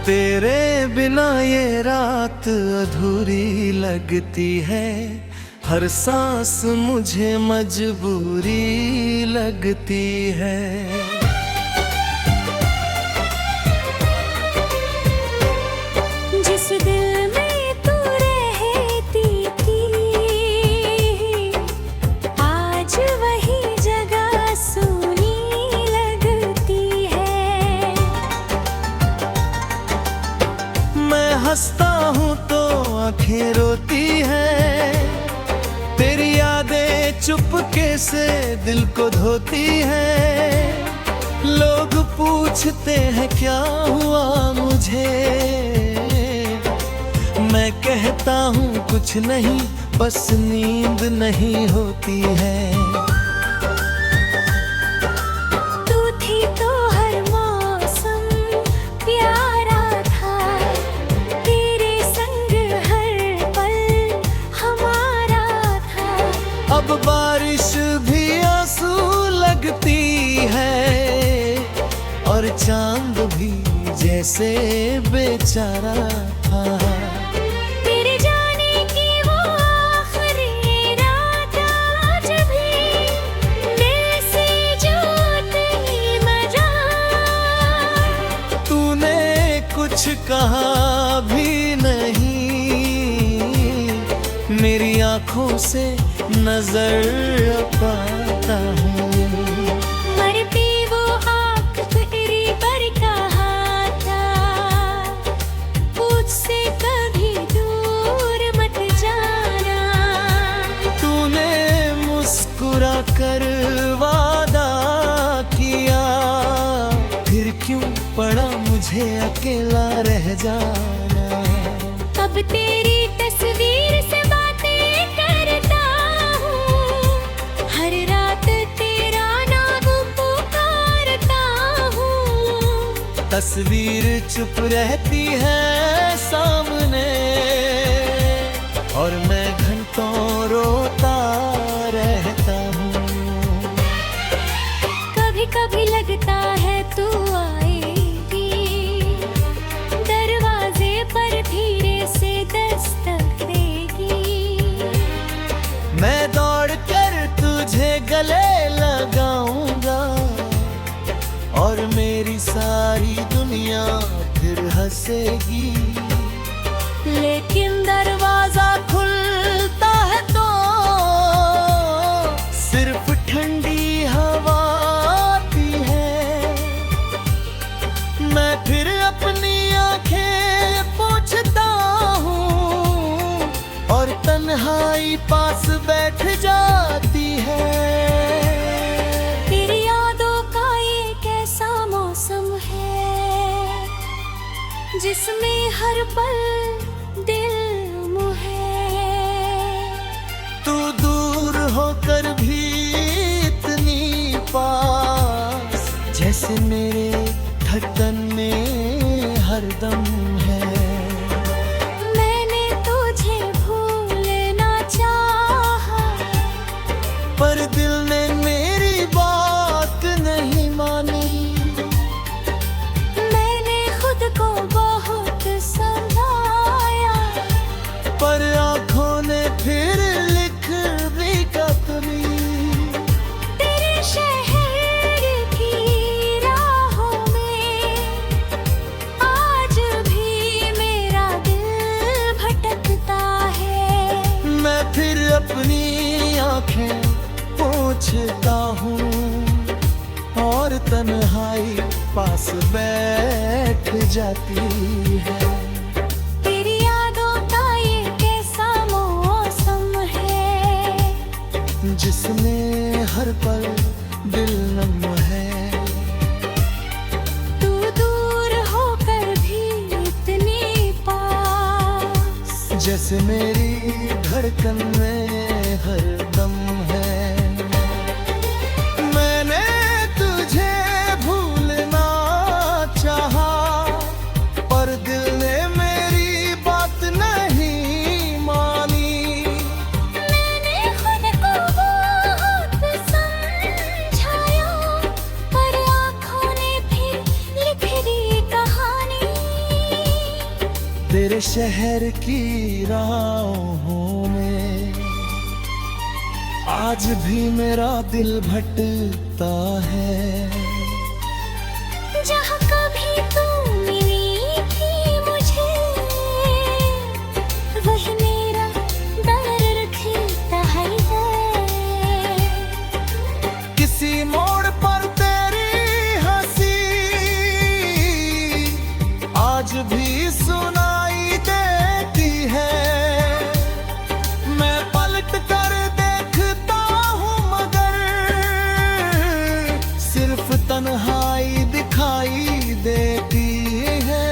तेरे बिना ये रात अधूरी लगती है, हर सांस मुझे मजबूरी लगती है। जिस दिल में तू रहती थी, आज वही जगह सूनी लगती है। मैं हंसता हूँ तो आंखें रोती हैं, तेरी यादें चुपके से दिल को धोती हैं। लोग पूछते हैं क्या हुआ मुझे, मैं कहता हूँ कुछ नहीं, बस नींद नहीं होती है। तू थी तो हर मौसम प्यारा था, तेरे संग हर पल हमारा था। अब बारिश भी आंसू लगती है, और चांद भी जैसे बेचारा था। तेरे जाने की वो आखिरी रात आज भी दिल से जुड़ती मजा। तूने कुछ कहा भी नहीं, मेरी आंखों से नजर पाता हूँ। मरती वो आँख तेरी पर कहा था, मुझसे कभी दूर मत जाना। तूने मुस्कुरा कर वादा किया, फिर क्यों पड़ा मुझे अकेला रह जाना। अब तेरी तस्वीर से बातें करता हूँ, हर रात तेरा नाम पुकारता हूँ। तस्वीर चुप रहती है सामने, और मैं घंटों रोता रहता हूँ। कभी कभी लगता है तू आएगी, दरवाजे पर धीरे से दस्तक देगी। मैं दौड़ कर तुझे गले लगाऊंगा, और मेरी सारी दुनिया फिर हंसेगी। लेकिन दरवाजा खुलता है तो सिर्फ ठंडी हवा आती है। मैं फिर अपनी आंखें पोंछता हूँ, और तन्हाई पास बैठ जाती है। तेरी यादों का ये कैसा मौसम है, जिसमें हर पल दिल मुहे। तू दूर होकर भी इतनी पास, जैसे मेरे धड़कन में हरदम है। मैंने तुझे भूलना चाहा, पर दिल ने मेरी बात नहीं मानी। मैंने खुद को बहुत समझाया, पर आंखों ने फिर लिख दी कतनी। तेरे शहर की राहों में आज भी मेरा दिल भटकता है। मैं फिर अपनी आंखें पोंछता हूँ, और तन्हाई पास बैठ जाती है। तेरी यादों का ये कैसा मौसम है, जिसमें हर पल दिल नम है। तू दूर होकर भी इतनी पास, जैसे मेरी धड़कन में हरदम है। मैंने तुझे भूलना चाहा, पर दिल ने मेरी बात नहीं मानी। मैंने खुद को बहुत समझाया, पर आँखों ने फिर लिख दी कहानी। तेरे शहर की राहों में आज भी मेरा दिल भटकता है। जहाँ कभी तू मिली थी मुझे, वही मेरा दर्द खिलता है। किसी मोड़ पर तेरी हंसी आज भी सुनाई देती है। मैं पलट कर देखता हूँ मगर सिर्फ तन्हाई दिखाई देती है।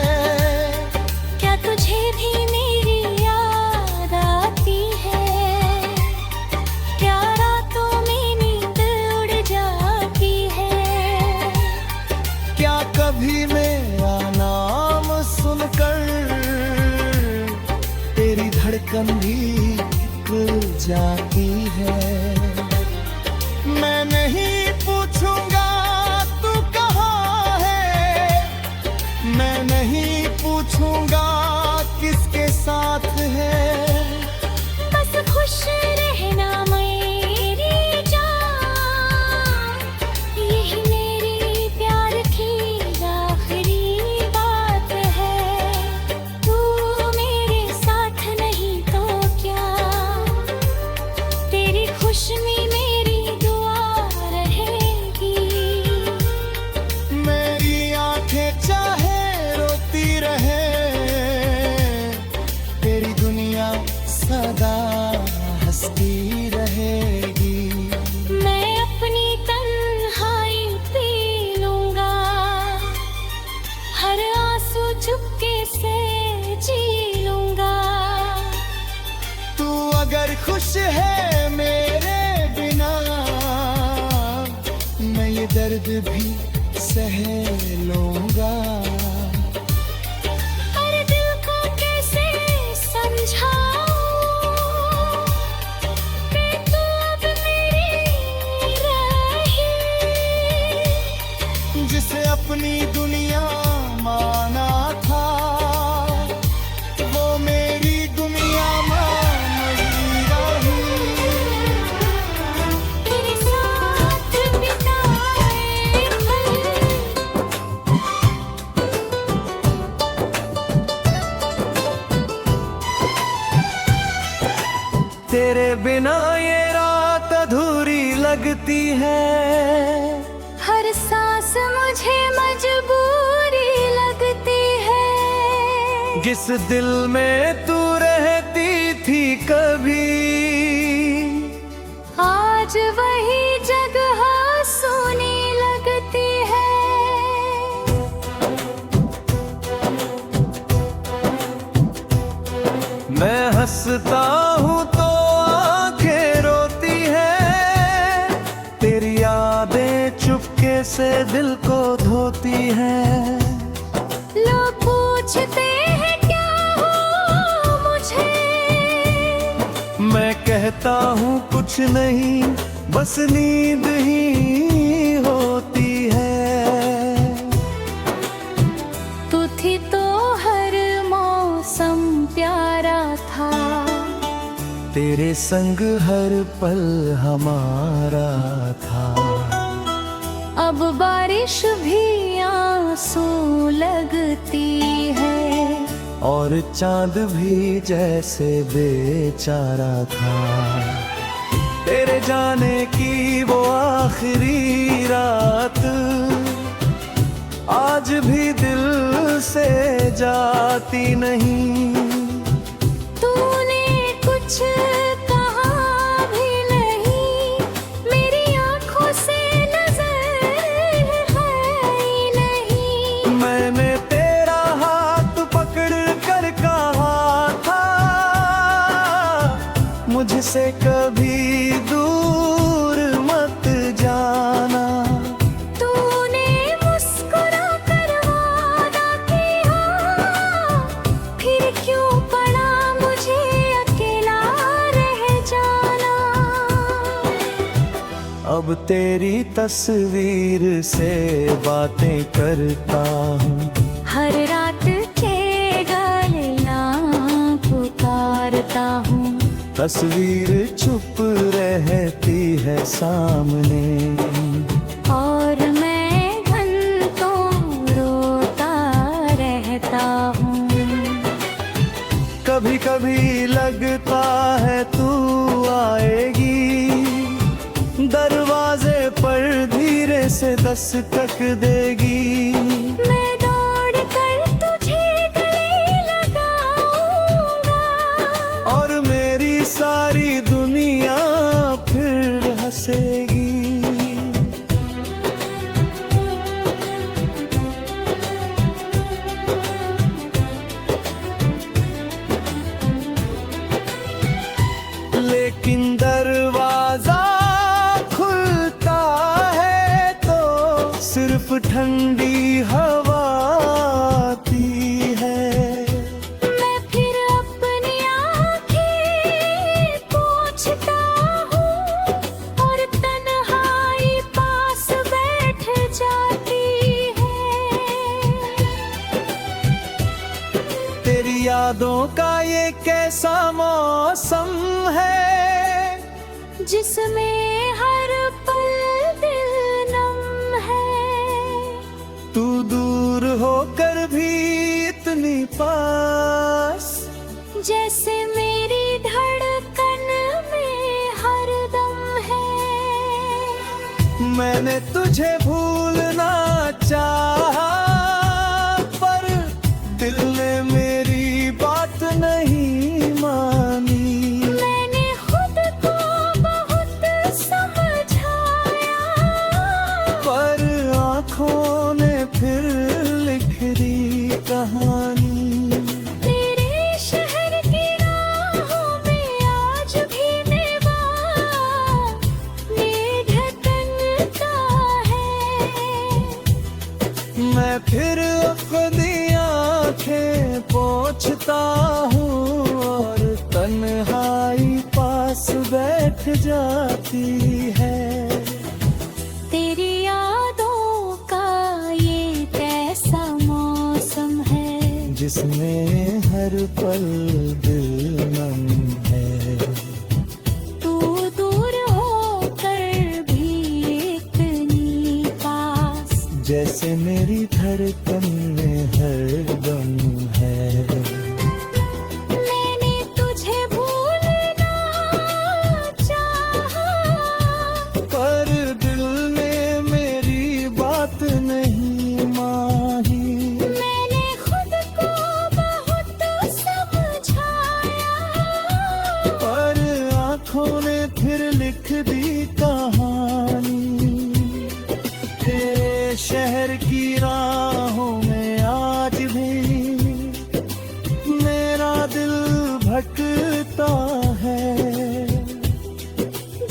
क्या तुझे भी मेरी याद आती है? क्या रातों में नींद उड़ जाती है? क्या कभी मेरा नाम सुनकर तेरी धड़कन भी खुल जाती है? मैं नहीं पूछूंगा तू कहाँ है, मैं नहीं पूछूंगा किसके साथ है। बस खुश रहना मेरी जान, यही मेरे प्यार की आखिरी बात है। तू मेरे साथ नहीं तो क्या, तेरी खुशी में मेरी दुआ रहेगी। मेरी आंखें चाहे रोती रहे, तेरी दुनिया सदा हंसती रहेगी। मैं अपनी तन्हाई पी लूंगा, हर आंसू चुपके से जी लूंगा। तू अगर खुश है मेरे बिना, मैं ये दर्द भी सह लूंगा। पर दिल को कैसे समझाऊं कि तू अब मेरी रही। जिसे अपनी दुनिया माना था, वो मेरी दुनिया मान रही। तेरे साथ बिताए तेरे बिना ये रात अधूरी लगती है। हर सांस मुझे मजबूरी लगती है। जिस दिल में तू रहती थी कभी, आज वही जगह सोने लगती है। मैं हंसता हूँ तो आंखें रोती है। तेरी यादें चुपके से दिल को धोती हैं। लोग पूछते हैं क्या हो मुझे, मैं कहता हूँ कुछ नहीं, बस नींद ही होती है। तू थी तो हर मौसम प्यारा था, तेरे संग हर पल हमारा था। अब बारिश भी आंसू लगती है। और चांद भी जैसे बेचारा था। तेरे जाने की वो आखिरी रात आज भी दिल से जाती नहीं। तूने कुछ कहा भी नहीं, मेरी आंखों से नजर है ही नहीं। मैंने तेरा हाथ पकड़ कर कहा था, मुझसे कभी दूर मत जाना। तूने मुस्कुरा कर वादा किया, फिर क्यों पड़ा मुझे अकेला रह जाना। अब तेरी तस्वीर से बातें करता हूँ, हर रात के गले तस्वीर चुप रहती है सामने। और मैं घंटों रोता रहता हूँ। कभी कभी लगता है तू आएगी, दरवाजे पर धीरे से दस्तक देगी। मैं दौड़ कर तुझे गले लगाऊंगा, और मेरी सारी दुनिया फिर हंसेगी। लेकिन दरवाजा खुलता है तो सिर्फ ठंडी हवा आती है। मैं फिर अपनी आँखें पोंछता हूँ, और तन्हाई पास बैठ जाती है। तेरी यादों का ये कैसा मौसम है, जिसमें हर पल दिल नम है। तू दूर होकर भी इतनी पास, जैसे मेरी धड़कन में हरदम है। मैंने तुझे भूलना चाहा, पर दिल ने मेरी बात नहीं मानी। मैंने खुद को बहुत समझाया, पर आँखों ने फिर लिख दी कहानी। तेरे शहर की राहों में आज भी मेवा ये ढकनता है। मैं फिर अपनी आँखें पोंछता हूँ, और तन्हाई पास बैठ जाती है। तेरी यादों का ये कैसा मौसम है, जिसमें हर पल दिल नम है। तू दूर होकर भी इतनी पास, जैसे मेरी धड़कन में हरदम है। मैंने तुझे भूलना चाहा, पर दिल ने मेरी बात नहीं मानी। मैंने खुद को बहुत समझाया, पर आँखों ने फिर लिख दी कहानी। तेरे शहर की राहों में आज भी मेरा दिल भटकता है।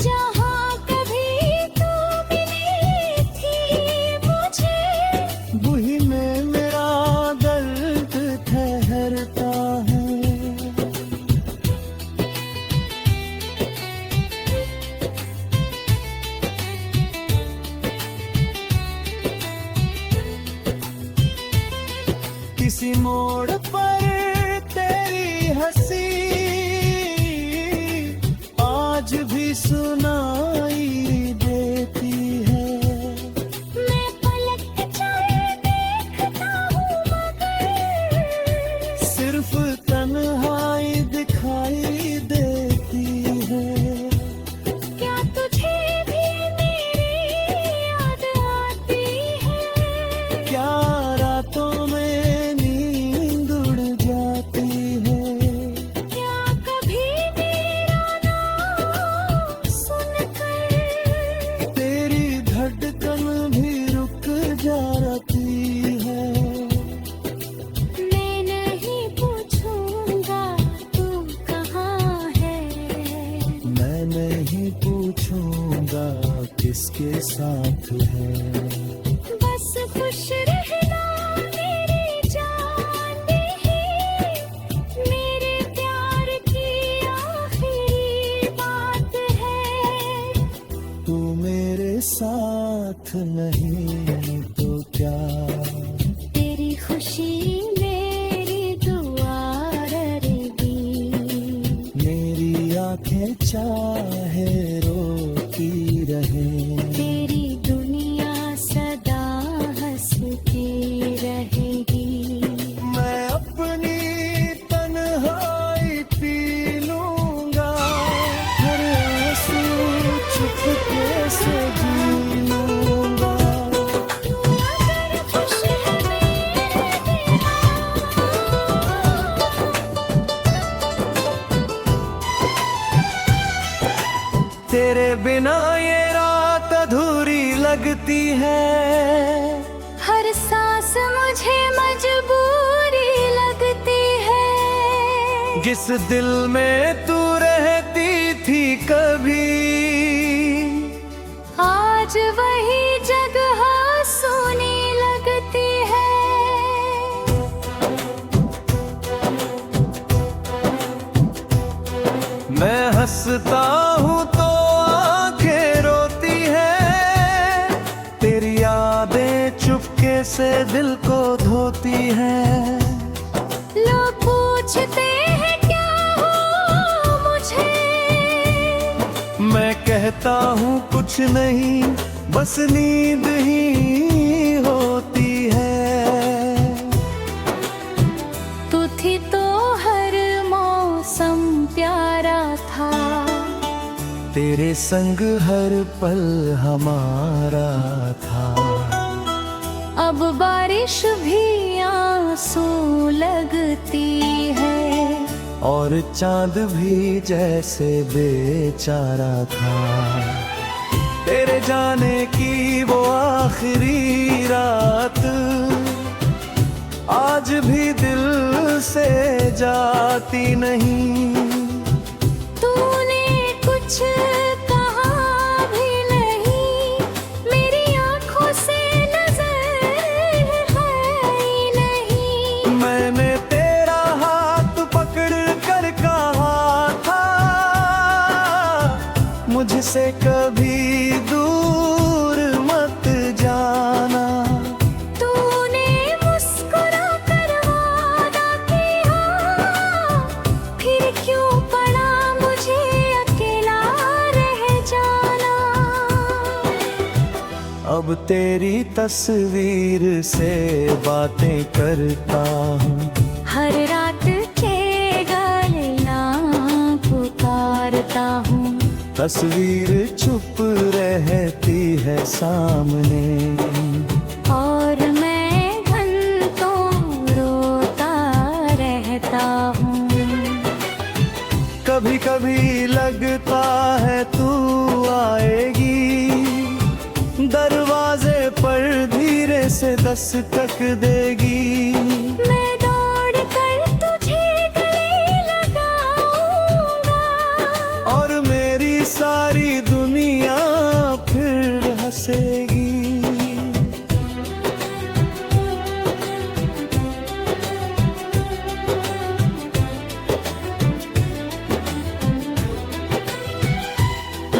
जहाँ कभी तू मिली थी मुझे, वही में मेरा दर्द ठहरता है। किसी मोड़ पर तेरी हंसी आज भी सुनाई देती है। मैं पलक चाहे देखता हूँ, मगर सिर्फ तन्हाई दिखाई देती है। क्या तुझे भी मेरी याद आती है? क्या रातों में नींद उड़ जाती है। क्या कभी मेरा नाम सुन बिना ये रात अधूरी लगती है। हर सांस मुझे मजबूरी लगती है। जिस दिल में तू रहती थी कभी, आज वही जगह सोनी लगती है। मैं हंसता हूँ तो आंखें रोती है। तेरी यादें चुपके से दिल को धोती है। लोग पूछते हैं क्या हो मुझे, मैं कहता हूँ कुछ नहीं, बस नींद ही होती है। तू थी तो हर मौसम प्यारा था। तेरे संग हर पल हमारा था। अब बारिश भी आंसू लगती है। और चांद भी जैसे बेचारा था। तेरे जाने की वो आखिरी रात आज भी दिल से जाती नहीं। तूने कुछ कहा भी नहीं, मेरी आंखों से नजर है ही नहीं। मैंने तेरा हाथ पकड़ कर कहा था, मुझसे कभी दूर मत जाना। तूने मुस्कुरा कर वादा किया, फिर क्यों पड़ा मुझे अकेला रह जाना। अब तेरी तस्वीर से बातें करता हूँ। हर रात के गालियाँ पुकारता हूँ। तस्वीर चुप रहती है सामने। और मैं घंटों रोता रहता हूँ। कभी कभी लगता है तू आएगी, दरवाजे पर धीरे से दस्तक देगी। मैं दौड़ कर तुझे गले लगाऊंगा। और मेरी सारी दुनिया फिर हंसेगी।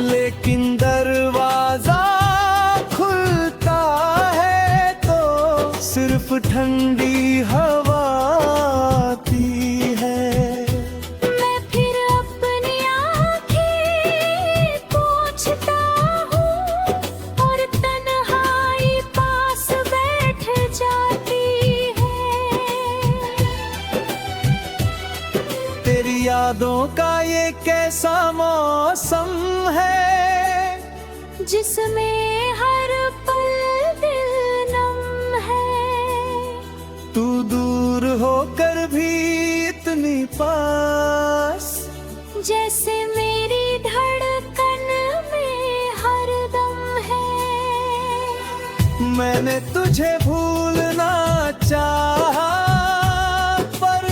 लेकिन दरवाजा खुलता है तो सिर्फ ठंडी हवा आती है। मैं फिर अपनी आँखें पोंछता हूँ और तन्हाई पास बैठ जाती है। तेरी यादों का ये कैसा मौसम है, जिसमें हर पल दिल नम है। तू दूर होकर भी इतनी पास, जैसे मेरी धड़कन में हरदम है। मैंने तुझे भूलना चाहा, पर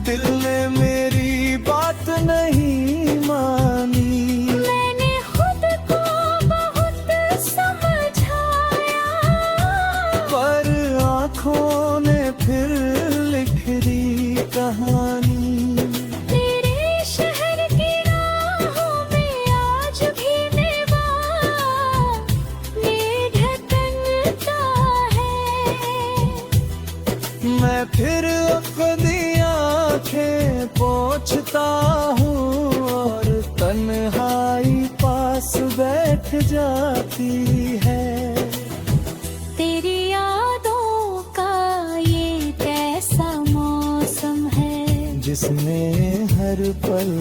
दिल ने मेरी बात नहीं मानी। मैंने खुद को बहुत समझाया, पर आँखों ने फिर लिख दी कहानी। तेरे शहर की राहों में आज भी मेवा ये ढकनता है। मैं फिर अपनी आँखें पोंछता हूँ और तन्हाई पास बैठ जाती है। तेरी यादों का ये कैसा मौसम है, जिसमें हर पल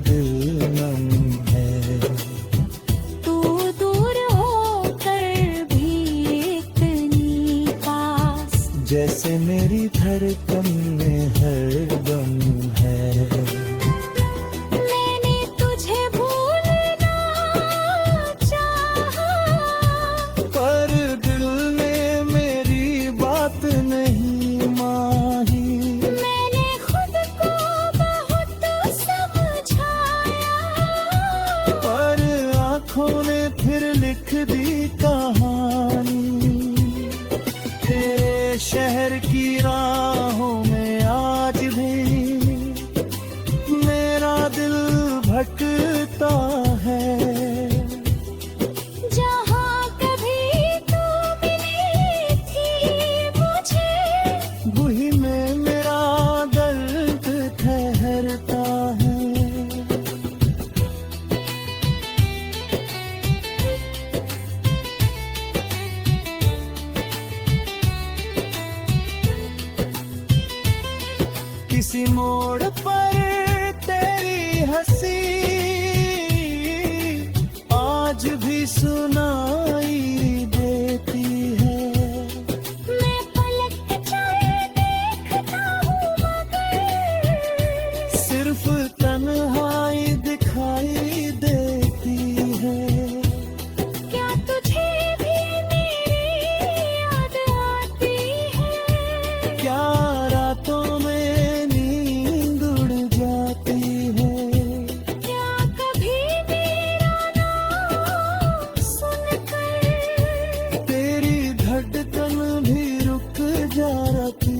दिल नम है। तू दूर होकर भी इतनी पास, जैसे मेरी धड़कन में हरदम है। मैंने तुझे भूलना शहर की राहों में आज भी मेरा दिल भटकता है। जहाँ कभी तू मिली थी मुझे, वही में मेरा दर्द ठहरता है। किसी मोड़ पर तेरी हंसी आज भी सुनाई देती है। मैं पलक चाहे देखता हूँ मगर सिर्फ तन्हाई दिखाई देती है। क्या तुझे भी मेरी याद आती है? क्या रातों में नींद उड़ जाती है? क्या कभी मेरा नाम सुनकर तेरी धड़कन भी रुक जाती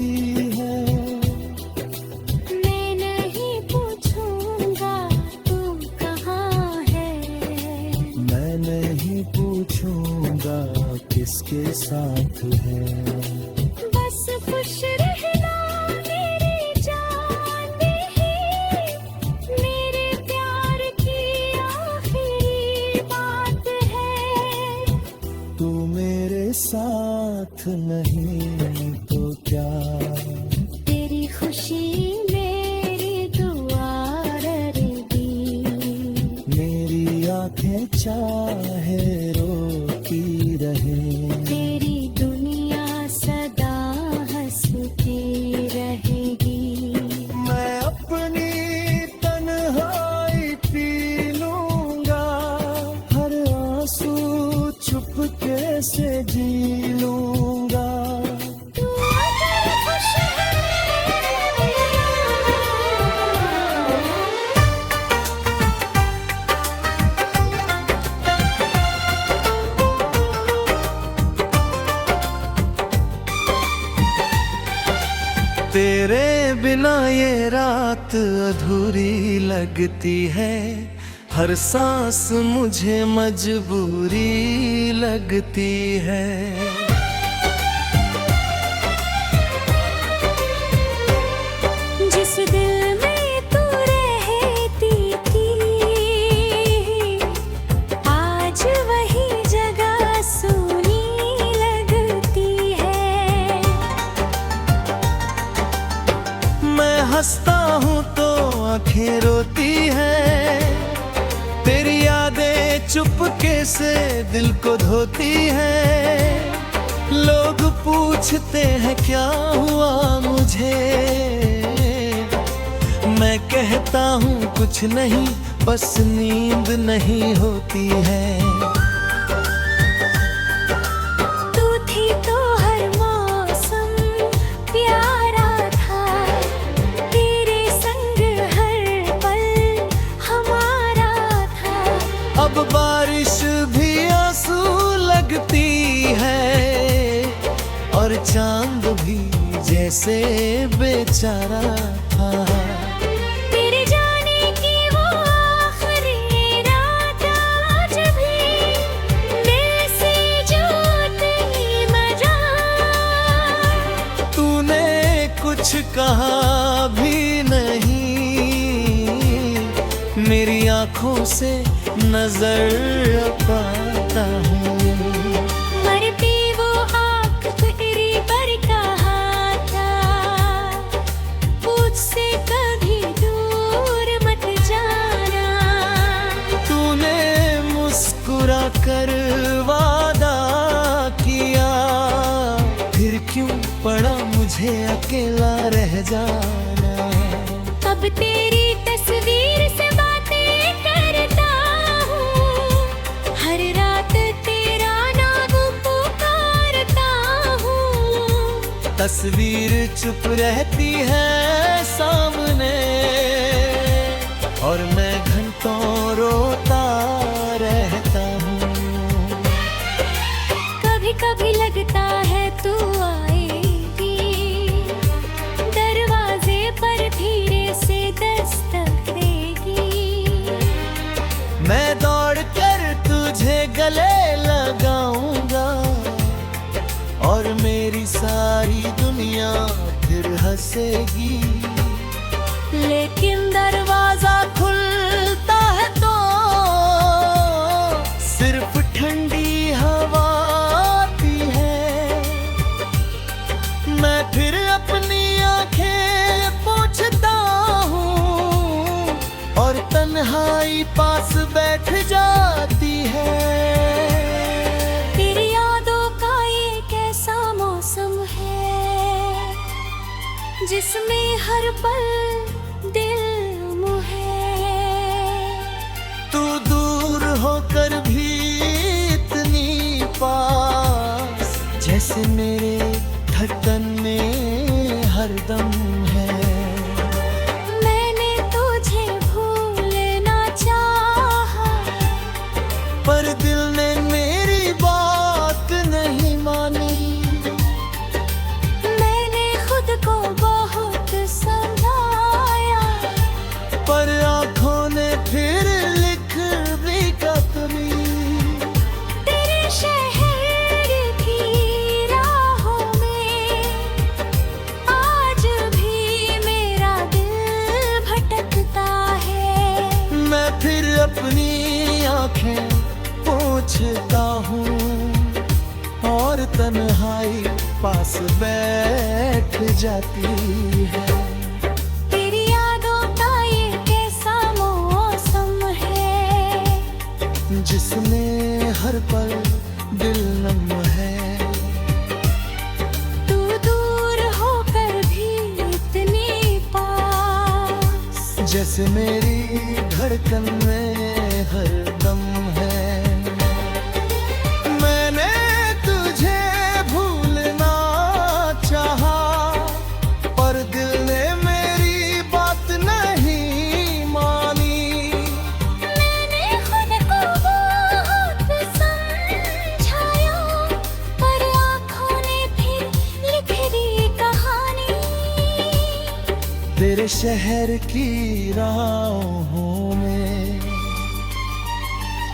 है। मैं नहीं पूछूंगा तू कहाँ है, मैं नहीं पूछूंगा किसके साथ है। बस खुश रहना मेरी जान ही, मेरे प्यार की आखिरी बात है। तू मेरे साथ नहीं तो क्या, तेरी खुशी मेरी दुआ रहेगी। मेरी आंखें चाहे रोती रहे। तेरी दुनिया सदा हंसती रहेगी। मैं अपनी तन्हाई पी लूंगा, हर आंसू चुपके से जी लूंगा। तू अगर खुश है तेरे बिना ये रात अधूरी लगती है। हर सांस मुझे मजबूरी लगती है। जिस दिल में तू रहती थी, आज वही जगह सूनी लगती है। मैं हंसता हूँ तो आंखें रोती हैं। तेरी यादें चुपके से दिल को धोती हैं। लोग पूछते हैं क्या हुआ मुझे, मैं कहता हूँ कुछ नहीं, बस नींद नहीं होती है। तू थी तो हर मौसम प्यारा था, तेरे संग हर पल हमारा था। अब बारिश भी आंसू लगती है और चांद भी जैसे बेचारा था। तेरे जाने की वो आखिरी रात आज भी दिल से जुड़ती मजा। तूने कुछ कहा भी नहीं, मेरी आंखों से नजर पाता हूँ। मरती वो आँख तेरी पर कहा था, मुझसे कभी दूर मत जाना। तूने मुस्कुरा कर वादा किया, फिर क्यों पड़ा मुझे अकेला रह जाना। अब तेरी तस्वीर से बातें करता हूँ, हर रात तेरा नाम पुकारता हूँ। तस्वीर चुप रहती है सामने और मैं घंटों रोता रहता हूँ। कभी कभी लगता है तू आए दुनिया फिर हंसेगी। लेकिन दरवाजा खुलता है तो सिर्फ ठंडी हवा आती है। मैं फिर अपनी आंखें पोंछता हूँ और तन्हाई पास बैठ जाती है। तेरी यादों का ये कैसा मौसम है जिसमें हर पल दिल मुहे। तू दूर होकर भी इतनी पास, जैसे मेरे धड़कन में हरदम है। मैंने तुझे भूलना चाहा, पर दिल ने मेरी बात नहीं मानी। मैंने खुद को बहुत समझाया, पर आँखों ने फिर लिख दी कतमी। तेरे शहर की राहों में आज भी मेरा दिल भटकता है। मैं फिर अपनी आंखें पोंछता हूँ और तन्हाई पास बैठ जाती है। तेरी यादों का ये कैसा मौसम है जिसमें हर पल दिल नम है। तू दूर होकर भी इतनी पास, जैसे मेरी धड़कन में हरदम है। मैंने तुझे भूलना चाहा, पर दिल ने मेरी बात नहीं मानी। मैंने खुद को बहुत समझाया, पर आँखों ने फिर लिख दी कहानी। तेरे शहर की राहों में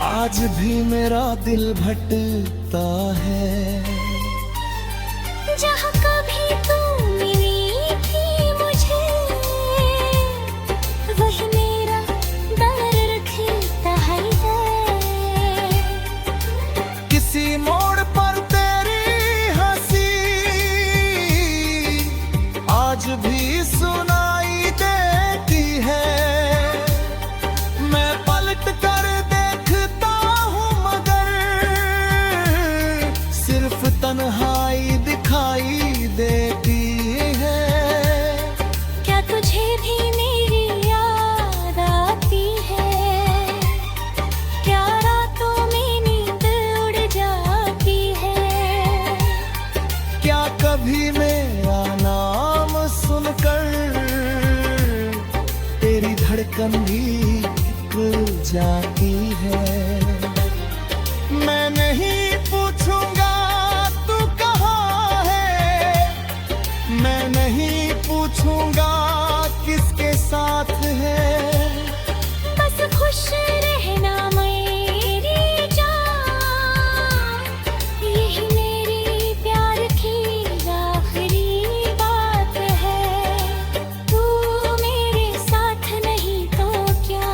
आज भी मेरा दिल भटकता है। जहाँ कभी तू मिली थी मुझे, वही मेरा दर्द खींचता है। किसी मोड़ पर तेरी हंसी आज भी सुनाई देती है। मैं पलट कर देखता हूँ मगर सिर्फ तन्हाई दिखाई देती है। क्या तुझे भी मेरी याद आती है? क्या रातों में नींद उड़ जाती है? क्या कभी मेरा नाम सुनकर तेरी धड़कन भी रुक जाती है? मैं नहीं पूछूंगा तू कहाँ है, मैं नहीं पूछूंगा किसके साथ है। बस खुश रहना मेरी जान, यही मेरी प्यार की आखिरी बात है। तू मेरे साथ नहीं तो क्या,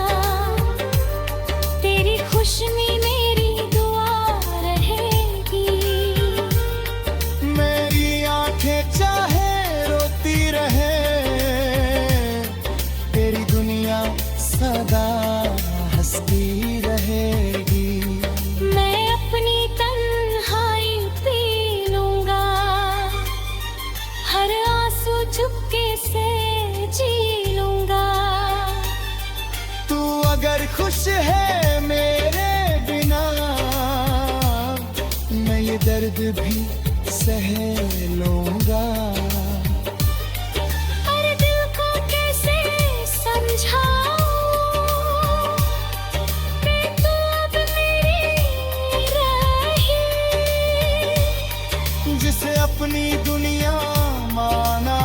तेरी खुश में मेरी दुआ रहेगी। मेरी आंखें चाहे रोती रहे, तेरी दुनिया सदा हंसती रहेगी। मैं अपनी तन्हाई पी लूंगा, हर आंसू चुपके से जी लूंगा। तू अगर खुश है मेरे बिना, मैं ये दर्द भी सह लूंगा। पर दिल को कैसे समझाऊं कि तू अब मेरी रही। जिसे अपनी दुनिया माना